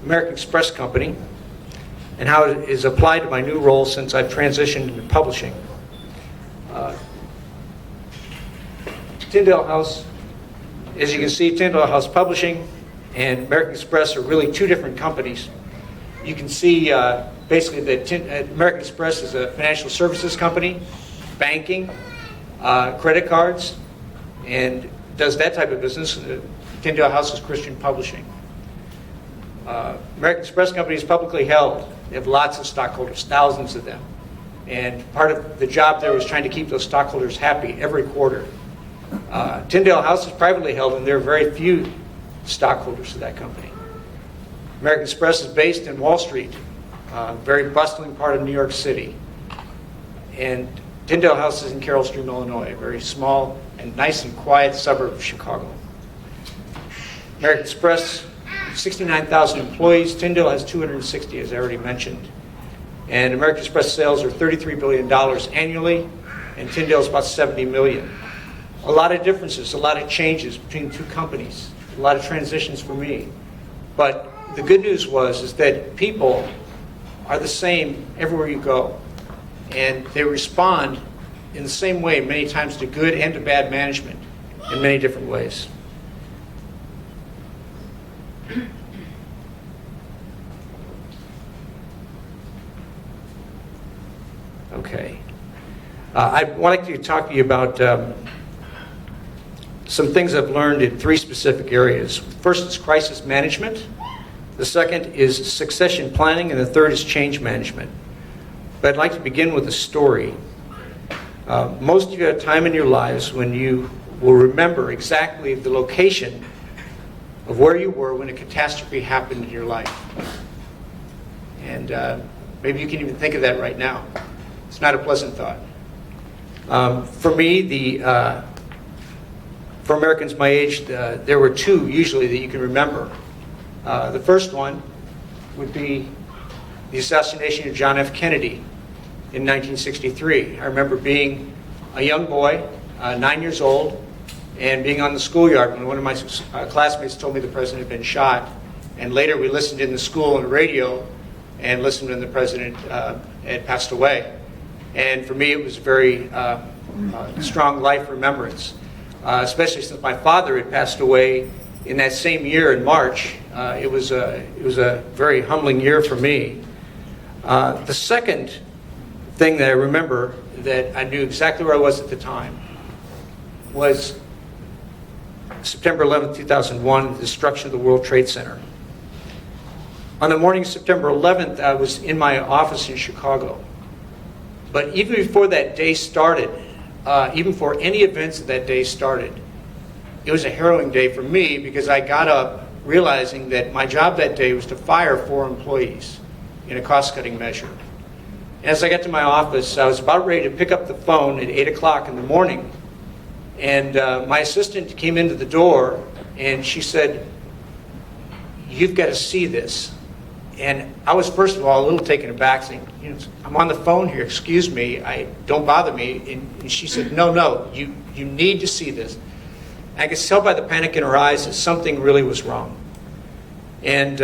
American Express Company and how it is applied to my new role since I've transitioned into publishing. Tyndale House, as you can see, Tyndale House Publishing and American Express are really two different companies. You can see basically that American Express is a financial services company, banking, credit cards, and does that type of business. Tyndale House is Christian publishing. American Express Company is publicly held. They have lots of stockholders, thousands of them. And part of the job there was trying to keep those stockholders happy every quarter. Tyndale House is privately held, and there are very few stockholders of that company. American Express is based in Wall Street, a very bustling part of New York City. And Tyndale House is in Carroll Stream, Illinois, a very small and nice and quiet suburb of Chicago. American Express, 69,000 employees. Tyndale has 260, as I already mentioned. And American Express sales are $33 billion annually, and Tyndale is about $70 million. A lot of differences, a lot of changes between the two companies, a lot of transitions for me. But the good news is that people are the same everywhere you go. And they respond in the same way many times to good and to bad management in many different ways. Okay. I'd like to talk to you about some things I've learned in three specific areas. First is crisis management. The second is succession planning, and the third is change management. But I'd like to begin with a story. Most of you have time in your lives when you will remember exactly the location of where you were when a catastrophe happened in your life. And maybe you can even think of that right now. It's not a pleasant thought. For me, for Americans my age, there were two usually that you can remember. The first one would be the assassination of John F. Kennedy in 1963. I remember being a young boy, 9 years old, and being on the schoolyard when one of my classmates told me the president had been shot. And later we listened in the school on the radio and listened when the president had passed away. And for me it was a very strong life remembrance, especially since my father had passed away in that same year in March. It was a very humbling year for me. The second thing that I remember that I knew exactly where I was at the time was September 11, 2001, the destruction of the World Trade Center. On the morning of September 11th, I was in my office in Chicago. But even before that day started, even before any events of that day started, it was a harrowing day for me because I got up realizing that my job that day was to fire 4 employees in a cost-cutting measure. As I got to my office, I was about ready to pick up the phone at 8 o'clock in the morning, and my assistant came into the door, and she said, "You've got to see this." And I was, first of all, a little taken aback, saying, "I'm on the phone here, excuse me, don't bother me." And she said, no, you need to see this. And I could tell by the panic in her eyes that something really was wrong. And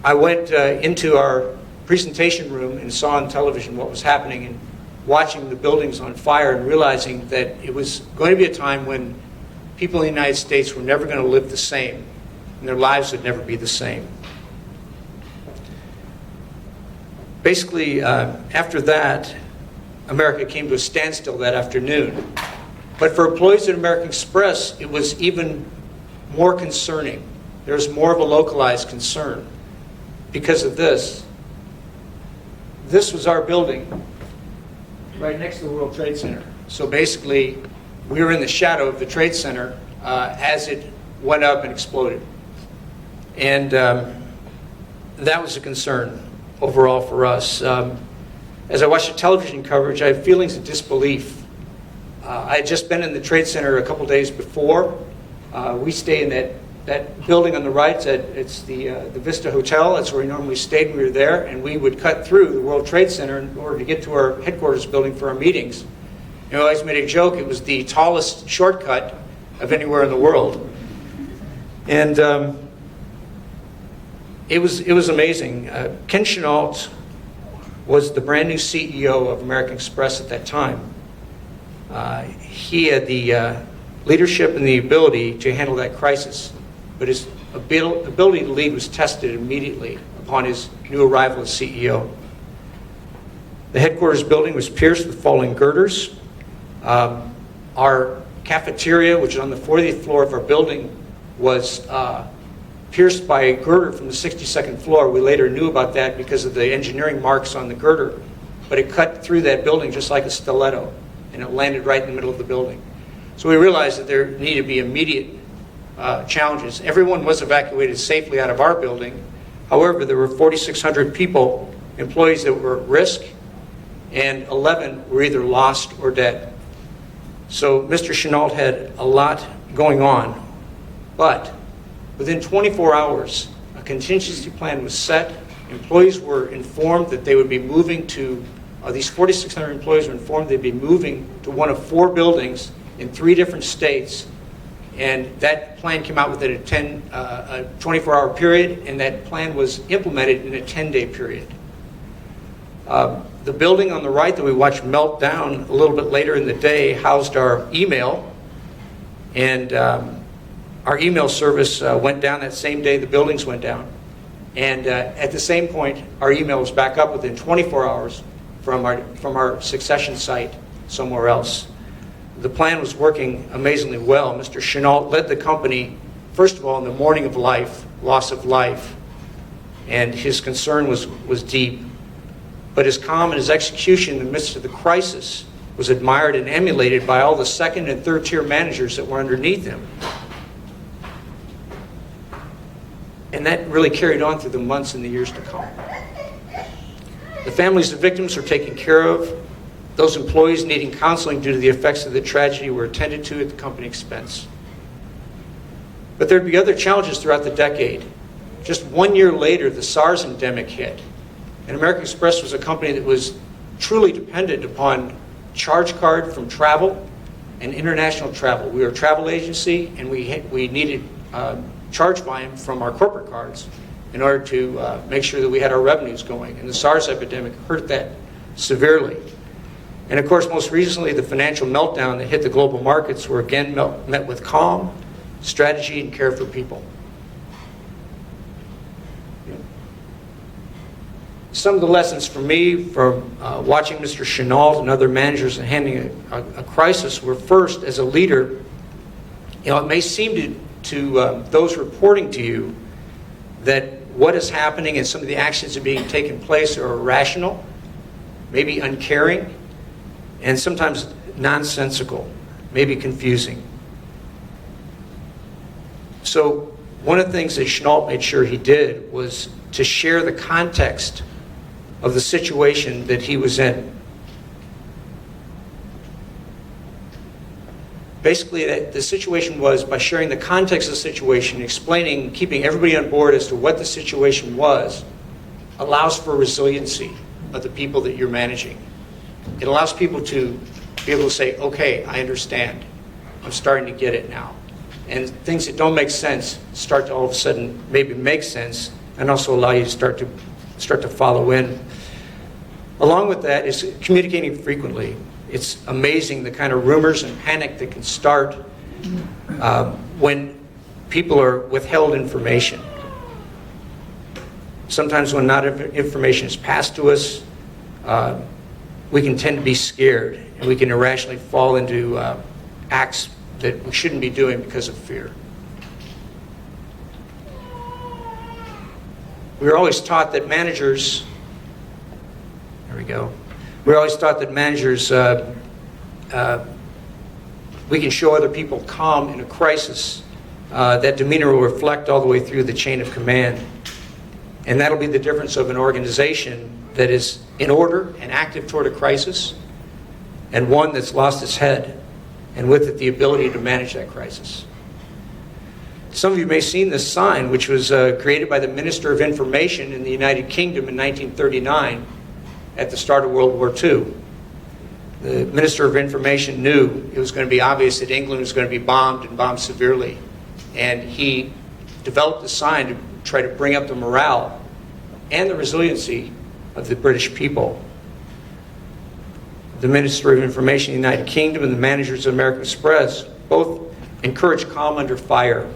I went into our presentation room and saw on television what was happening, and watching the buildings on fire and realizing that it was going to be a time when people in the United States were never going to live the same, and their lives would never be the same. Basically, after that, America came to a standstill that afternoon. But for employees at American Express, it was even more concerning. There was more of a localized concern because of this. This was our building right next to the World Trade Center. So basically, we were in the shadow of the Trade Center as it went up and exploded. And that was a concern overall for us. As I watched the television coverage, I had feelings of disbelief. I had just been in the Trade Center a couple days before. We stay in that building on the right. It's the Vista Hotel. That's where we normally stayed when we were there. And we would cut through the World Trade Center in order to get to our headquarters building for our meetings. And I always made a joke. It was the tallest shortcut of anywhere in the world. And It was amazing. Ken Chenault was the brand new CEO of American Express at that time. He had the leadership and the ability to handle that crisis, but his ability to lead was tested immediately upon his new arrival as CEO. The headquarters building was pierced with falling girders. Our cafeteria, which is on the 40th floor of our building, was pierced by a girder from the 62nd floor. We later knew about that because of the engineering marks on the girder, but it cut through that building just like a stiletto, and it landed right in the middle of the building. So we realized that there needed to be immediate challenges. Everyone was evacuated safely out of our building. However, there were 4,600 people, employees that were at risk, and 11 were either lost or dead. So Mr. Chenault had a lot going on, but within 24 hours, a contingency plan was set. Employees were informed that they would be moving to, these 4,600 employees were informed they'd be moving to one of 4 buildings in 3 different states. And that plan came out within a 24-hour period, and that plan was implemented in a 10-day period. The building on the right that we watched melt down a little bit later in the day housed our email, and our email service went down that same day the buildings went down. And at the same point, our email was back up within 24 hours from our succession site somewhere else. The plan was working amazingly well. Mr. Chenault led the company, first of all, in the mourning of life, loss of life, and his concern was deep. But his calm and his execution in the midst of the crisis was admired and emulated by all the second and third tier managers that were underneath him. And that really carried on through the months and the years to come. The families of victims were taken care of. Those employees needing counseling due to the effects of the tragedy were attended to at the company expense. But there'd be other challenges throughout the decade. Just 1 year later, the SARS endemic hit. And American Express was a company that was truly dependent upon charge card from travel and international travel. We were a travel agency, and we needed charge volume from our corporate cards in order to make sure that we had our revenues going. And the SARS epidemic hurt that severely. And of course, most recently, the financial meltdown that hit the global markets were again met with calm, strategy, and care for people. Some of the lessons for me from watching Mr. Chenault and other managers and handling a crisis were, first, as a leader, it may seem to those reporting to you that what is happening and some of the actions that are being taken place are irrational, maybe uncaring, and sometimes nonsensical, maybe confusing. So one of the things that Chenault made sure he did was to share the context of the situation that he was in. Basically, the situation was, by sharing the context of the situation, explaining, keeping everybody on board as to what the situation was, allows for resiliency of the people that you're managing. It allows people to be able to say, okay, I understand. I'm starting to get it now. And things that don't make sense start to all of a sudden maybe make sense, and also allow you to start to follow in. Along with that is communicating frequently. It's amazing the kind of rumors and panic that can start when people are withheld information. Sometimes when not information is passed to us, we can tend to be scared, and we can irrationally fall into acts that we shouldn't be doing because of fear. We were always taught that managers, we're always taught that managers, we can show other people calm in a crisis. That demeanor will reflect all the way through the chain of command. And that'll be the difference of an organization that is in order and active toward a crisis, and one that's lost its head, and with it the ability to manage that crisis. Some of you may have seen this sign, which was created by the Minister of Information in the United Kingdom in 1939 at the start of World War II. The Minister of Information knew it was going to be obvious that England was going to be bombed, and bombed severely. And he developed a sign to try to bring up the morale and the resiliency of the British people. The Ministry of Information in the United Kingdom and the managers of American Express both encourage calm under fire.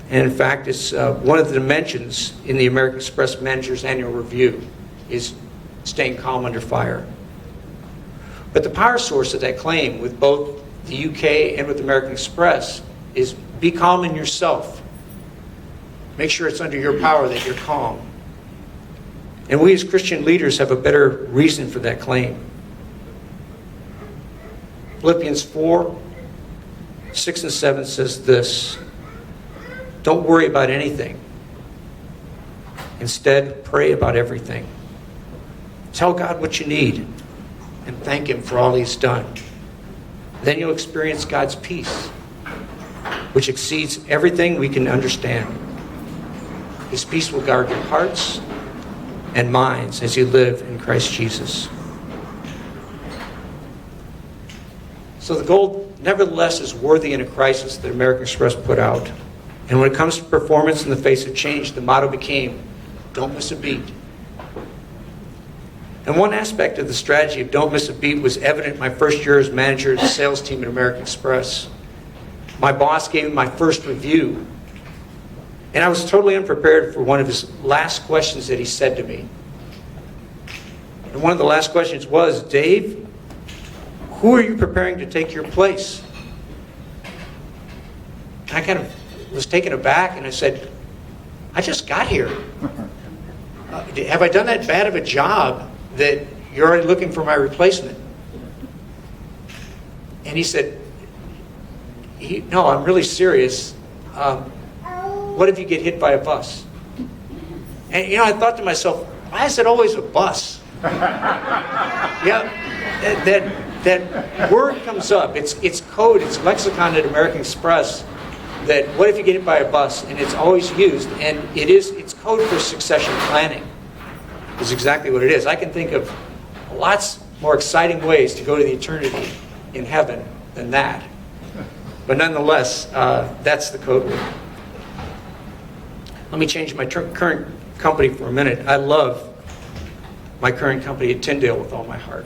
And in fact, it's one of the dimensions in the American Express Manager's Annual Review is staying calm under fire. But the power source of that claim with both the UK and with American Express is be calm in yourself. Make sure it's under your power that you're calm. And we as Christian leaders have a better reason for that claim. Philippians 4, 6 and 7 says this: don't worry about anything. Instead, pray about everything. Tell God what you need and thank Him for all He's done. Then you'll experience God's peace, which exceeds everything we can understand. His peace will guard your hearts and minds as you live in Christ Jesus. So the goal, nevertheless, is worthy in a crisis that American Express put out. And when it comes to performance in the face of change, the motto became, don't miss a beat. And one aspect of the strategy of don't miss a beat was evident my first year as manager of the sales team at American Express. My boss gave me my first review, and I was totally unprepared for one of his last questions that he said to me. And one of the last questions was, Dave, who are you preparing to take your place? And I kind of was taken aback, and I said, I just got here. Have I done that bad of a job that you're already looking for my replacement? And he said, no, I'm really serious. What if you get hit by a bus? And I thought to myself, why is it always a bus? Yeah, that word comes up. It's code, it's lexicon at American Express, that what if you get hit by a bus? And it's always used, and it's code for succession planning. Is exactly what it is. I can think of lots more exciting ways to go to the eternity in heaven than that. But nonetheless, that's the code word. Let me change my current company for a minute. I love my current company at Tyndale with all my heart.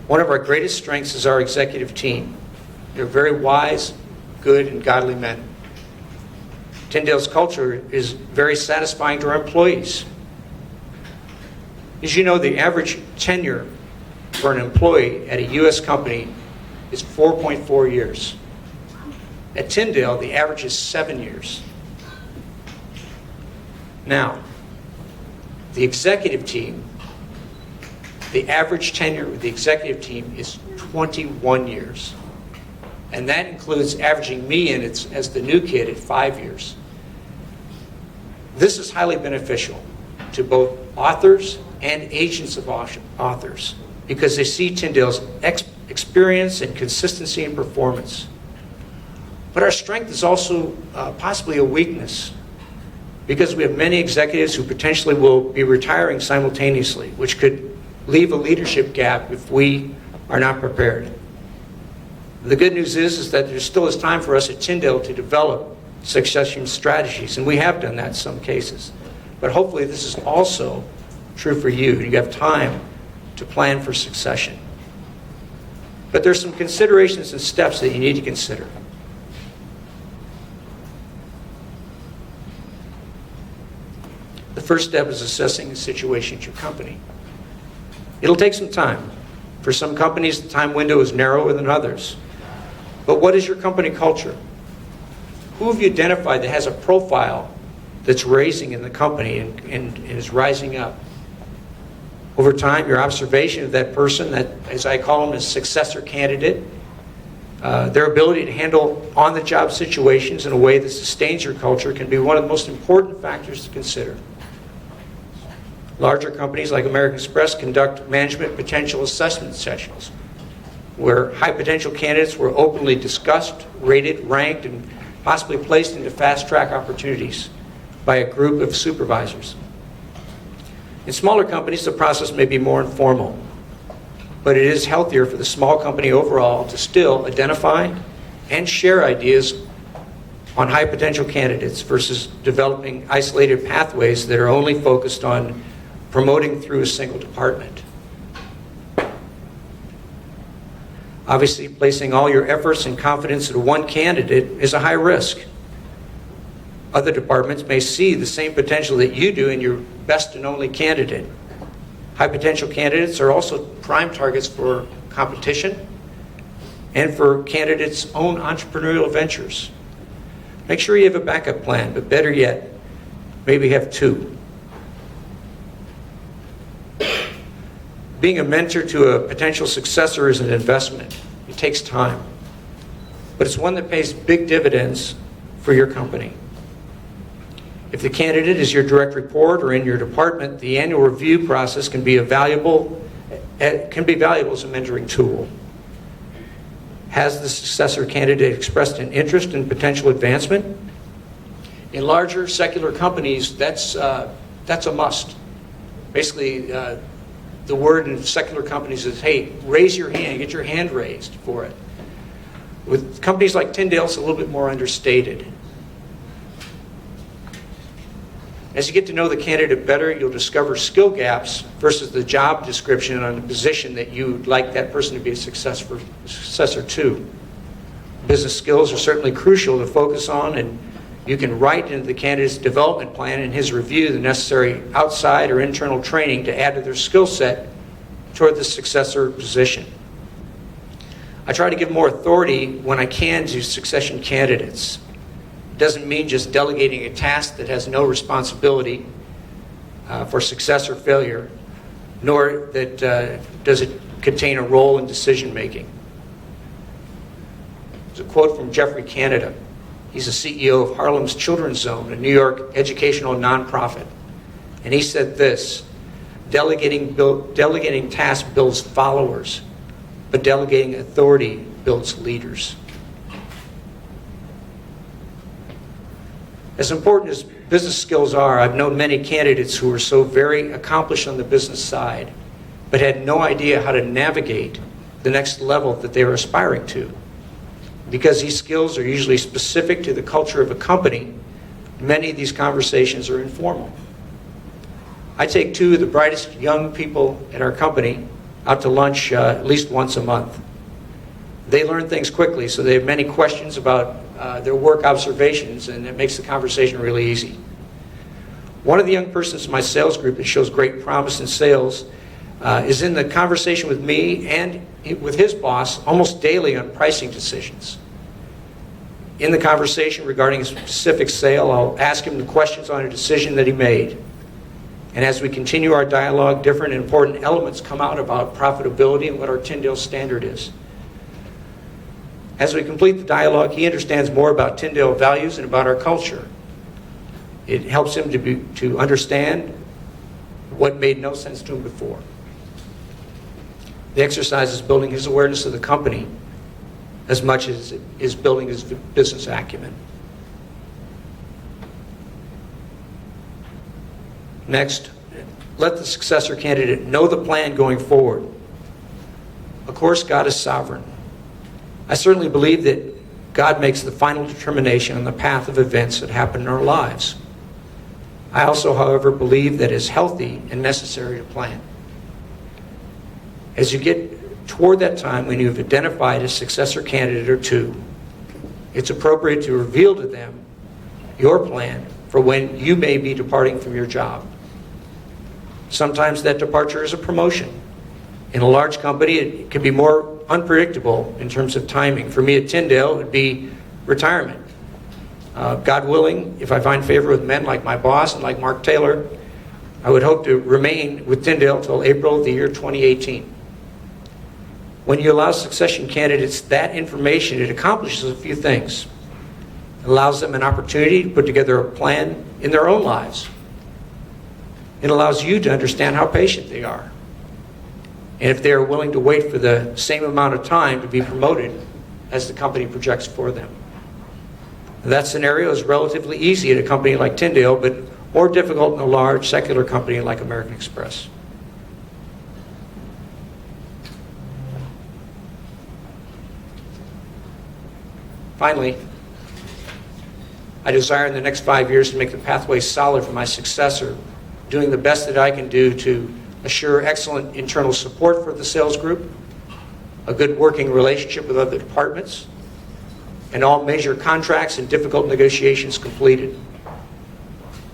One of our greatest strengths is our executive team. They're very wise, good, and godly men. Tyndale's culture is very satisfying to our employees. As you know, the average tenure for an employee at a U.S. company is 4.4 years. At Tyndale, the average is 7 years. Now, the executive team, the average tenure with the executive team is 21 years. And that includes averaging me in as the new kid at 5 years. This is highly beneficial to both authors and agents of authors because they see Tyndale's experience and consistency in performance. But our strength is also possibly a weakness because we have many executives who potentially will be retiring simultaneously, which could leave a leadership gap if we are not prepared. The good news is that there still is time for us at Tyndale to develop succession strategies, and we have done that in some cases. But hopefully this is also true for you. You have time to plan for succession. But there's some considerations and steps that you need to consider. The first step is assessing the situation at your company. It'll take some time. For some companies, the time window is narrower than others. But what is your company culture? Who have you identified that has a profile that's raising in the company and is rising up? Over time, your observation of that person, that, as I call them, is successor candidate, their ability to handle on-the-job situations in a way that sustains your culture can be one of the most important factors to consider. Larger companies like American Express conduct management potential assessment sessions where high potential candidates were openly discussed, rated, ranked, and possibly placed into fast-track opportunities by a group of supervisors. In smaller companies, the process may be more informal, but it is healthier for the small company overall to still identify and share ideas on high potential candidates versus developing isolated pathways that are only focused on promoting through a single department. Obviously, placing all your efforts and confidence in one candidate is a high risk. Other departments may see the same potential that you do in your best and only candidate. High potential candidates are also prime targets for competition and for candidates' own entrepreneurial ventures. Make sure you have a backup plan, but better yet, maybe have two. Being a mentor to a potential successor is an investment. It takes time, but it's one that pays big dividends for your company. If the candidate is your direct report or in your department, the annual review process can be valuable as a mentoring tool. Has the successor candidate expressed an interest in potential advancement? In larger secular companies, that's a must. Basically, the word in secular companies is, hey, raise your hand, get your hand raised for it. With companies like Tyndale, it's a little bit more understated. As you get to know the candidate better, you'll discover skill gaps versus the job description on the position that you'd like that person to be a successor to. Business skills are certainly crucial to focus on, and you can write into the candidate's development plan in his review the necessary outside or internal training to add to their skill set toward the successor position. I try to give more authority when I can to succession candidates. It doesn't mean just delegating a task that has no responsibility for success or failure, nor that does it contain a role in decision making. There's a quote from Jeffrey Canada. He's the CEO of Harlem's Children's Zone, a New York educational nonprofit. And he said this: delegating tasks builds followers, but delegating authority builds leaders. As important as business skills are, I've known many candidates who were so very accomplished on the business side, but had no idea how to navigate the next level that they were aspiring to. Because these skills are usually specific to the culture of a company, many of these conversations are informal. I take two of the brightest young people at our company out to lunch at least once a month. They learn things quickly, so they have many questions about their work observations, and it makes the conversation really easy. One of the young persons in my sales group that shows great promise in sales is in the conversation with me and with his boss almost daily on pricing decisions. In the conversation regarding a specific sale, I'll ask him the questions on a decision that he made. And as we continue our dialogue, different and important elements come out about profitability and what our Tyndale standard is. As we complete the dialogue, he understands more about Tyndale values and about our culture. It helps him to understand what made no sense to him before. The exercise is building his awareness of the company as much as it is building his business acumen. Next, let the successor candidate know the plan going forward. Of course, God is sovereign. I certainly believe that God makes the final determination on the path of events that happen in our lives. I also, however, believe that it's healthy and necessary to plan. As you get toward that time when you've identified a successor candidate or two, it's appropriate to reveal to them your plan for when you may be departing from your job. Sometimes that departure is a promotion. In a large company, it can be more unpredictable in terms of timing. For me at Tyndale, it would be retirement. God willing, if I find favor with men like my boss and like Mark Taylor, I would hope to remain with Tyndale until April of the year 2018. When you allow succession candidates that information, it accomplishes a few things. It allows them an opportunity to put together a plan in their own lives. It allows you to understand how patient they are, and if they are willing to wait for the same amount of time to be promoted as the company projects for them. That scenario is relatively easy at a company like Tyndale, but more difficult in a large secular company like American Express. Finally, I desire in the next 5 years to make the pathway solid for my successor, doing the best that I can do to assure excellent internal support for the sales group, a good working relationship with other departments, and all major contracts and difficult negotiations completed.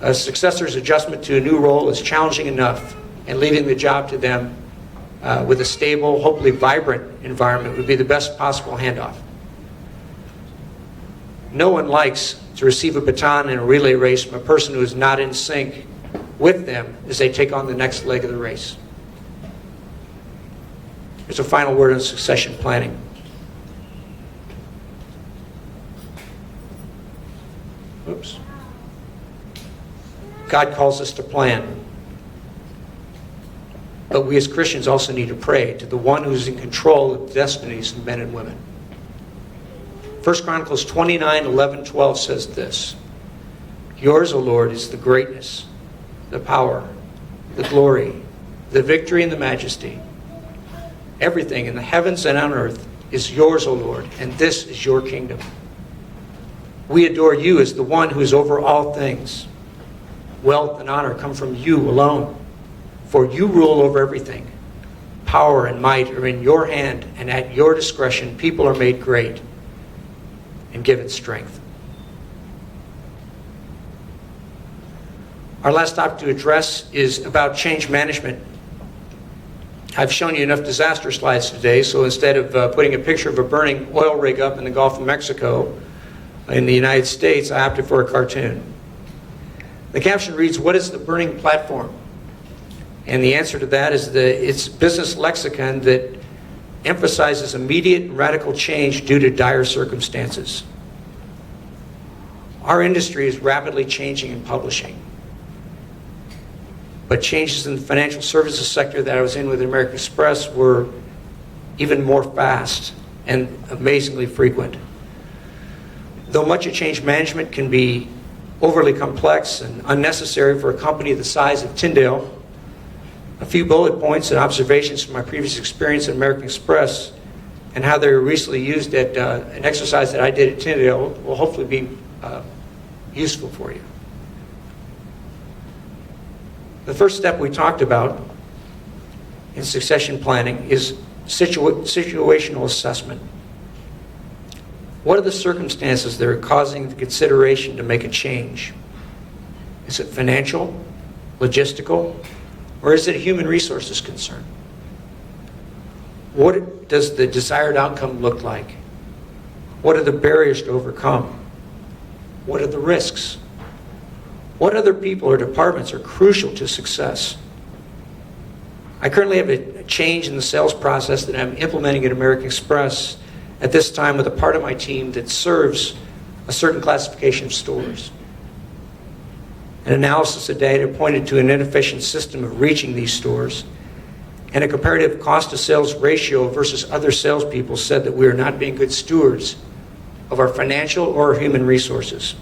A successor's adjustment to a new role is challenging enough, and leaving the job to them with a stable, hopefully vibrant environment would be the best possible handoff. No one likes to receive a baton in a relay race from a person who is not in sync with them as they take on the next leg of the race. Here's a final word on succession planning. Oops. God calls us to plan. But we as Christians also need to pray to the one who's in control of the destinies of men and women. 1 Chronicles 29, 11, 12 says this: Yours, O Lord, is the greatness, the power, the glory, the victory, and the majesty. Everything in the heavens and on earth is yours, O Lord, and this is your kingdom. We adore you as the one who is over all things. Wealth and honor come from you alone, for you rule over everything. Power and might are in your hand, and at your discretion people are made great and given strength. Our last topic to address is about change management. I've shown you enough disaster slides today, so instead of putting a picture of a burning oil rig up in the Gulf of Mexico in the United States, I opted for a cartoon. The caption reads, "What is the burning platform?" And the answer to that is it's business lexicon that emphasizes immediate and radical change due to dire circumstances. Our industry is rapidly changing in publishing. But changes in the financial services sector that I was in with American Express were even more fast and amazingly frequent. Though much of change management can be overly complex and unnecessary for a company the size of Tyndale, a few bullet points and observations from my previous experience at American Express and how they were recently used at an exercise that I did at Tyndale will hopefully be useful for you. The first step we talked about in succession planning is situational assessment. What are the circumstances that are causing the consideration to make a change? Is it financial, logistical, or is it a human resources concern? What does the desired outcome look like? What are the barriers to overcome? What are the risks? What other people or departments are crucial to success? I currently have a change in the sales process that I'm implementing at American Express at this time with a part of my team that serves a certain classification of stores. An analysis of data pointed to an inefficient system of reaching these stores, and a comparative cost to sales ratio versus other salespeople said that we are not being good stewards of our financial or our human resources.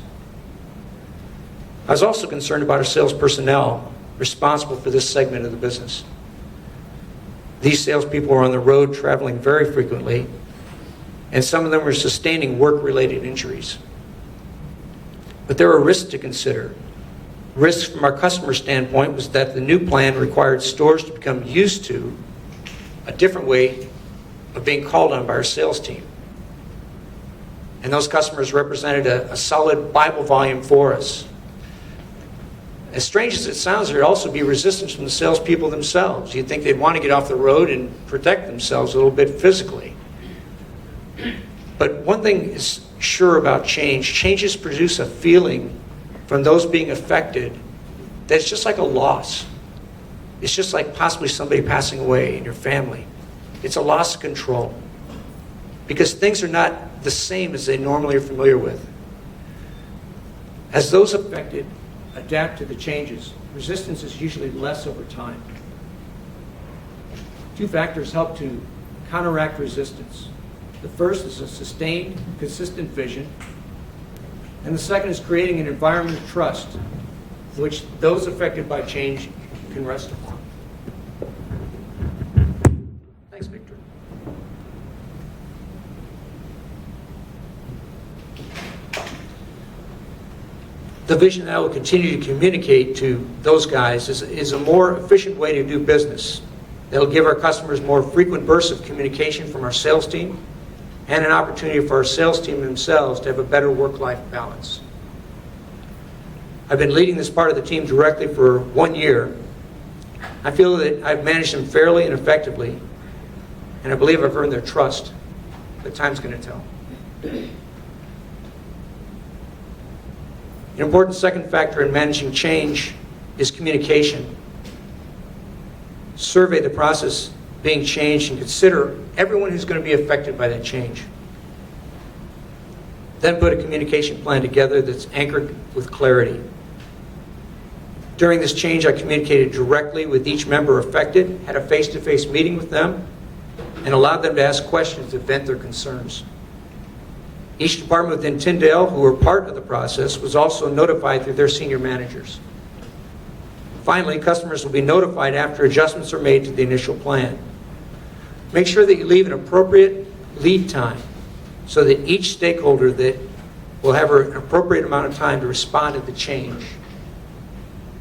I was also concerned about our sales personnel responsible for this segment of the business. These salespeople were on the road traveling very frequently, and some of them were sustaining work-related injuries. But there were risks to consider. Risks from our customer standpoint was that the new plan required stores to become used to a different way of being called on by our sales team. And those customers represented a solid Bible volume for us. As strange as it sounds, there'd also be resistance from the salespeople themselves. You'd think they'd want to get off the road and protect themselves a little bit physically. But one thing is sure about change. Changes produce a feeling from those being affected that it's just like a loss. It's just like possibly somebody passing away in your family. It's a loss of control because things are not the same as they normally are familiar with. As those affected adapt to the changes, resistance is usually less over time. Two factors help to counteract resistance. The first is a sustained, consistent vision, and the second is creating an environment of trust which those affected by change can rest upon. Thanks, Victor. the vision that I will continue to communicate to those guys is a more efficient way to do business. That'll give our customers more frequent bursts of communication from our sales team and an opportunity for our sales team themselves to have a better work-life balance. I've been leading this part of the team directly for 1 year. I feel that I've managed them fairly and effectively, and I believe I've earned their trust, but time's going to tell. An important second factor in managing change is communication. Survey the process being changed and consider everyone who's going to be affected by that change. Then put a communication plan together that's anchored with clarity. During this change, I communicated directly with each member affected, had a face-to-face meeting with them, and allowed them to ask questions to vent their concerns. Each department within Tyndale, who were part of the process, was also notified through their senior managers. Finally, customers will be notified after adjustments are made to the initial plan. Make sure that you leave an appropriate lead time so that each stakeholder that will have an appropriate amount of time to respond to the change.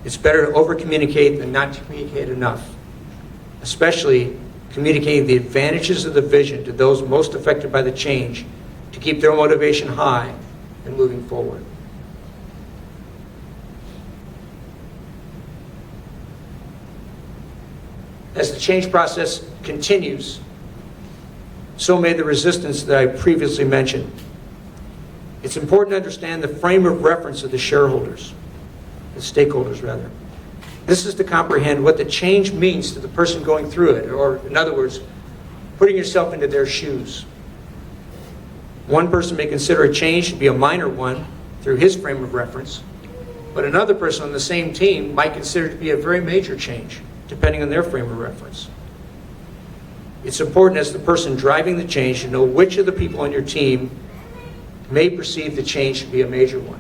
It's better to over-communicate than not to communicate enough, especially communicating the advantages of the vision to those most affected by the change to keep their motivation high and moving forward. As the change process continues, so may the resistance that I previously mentioned. It's important to understand the frame of reference of the shareholders, the stakeholders rather. This is to comprehend what the change means to the person going through it, or in other words, putting yourself into their shoes. One person may consider a change to be a minor one through his frame of reference, but another person on the same team might consider it to be a very major change, depending on their frame of reference. It's important as the person driving the change to know which of the people on your team may perceive the change to be a major one.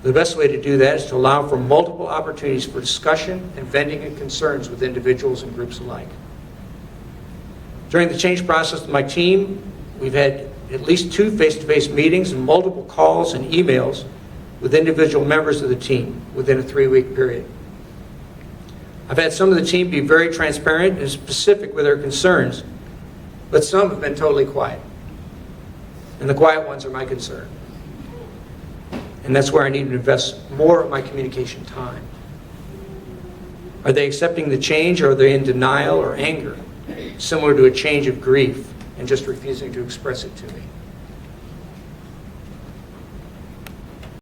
The best way to do that is to allow for multiple opportunities for discussion and venting of concerns with individuals and groups alike. During the change process with my team, we've had at least 2 face-to-face meetings and multiple calls and emails with individual members of the team within a 3-week period. I've had some of the team be very transparent and specific with their concerns, but some have been totally quiet. And the quiet ones are my concern. And that's where I need to invest more of my communication time. Are they accepting the change, or are they in denial or anger, similar to a change of grief and just refusing to express it to me?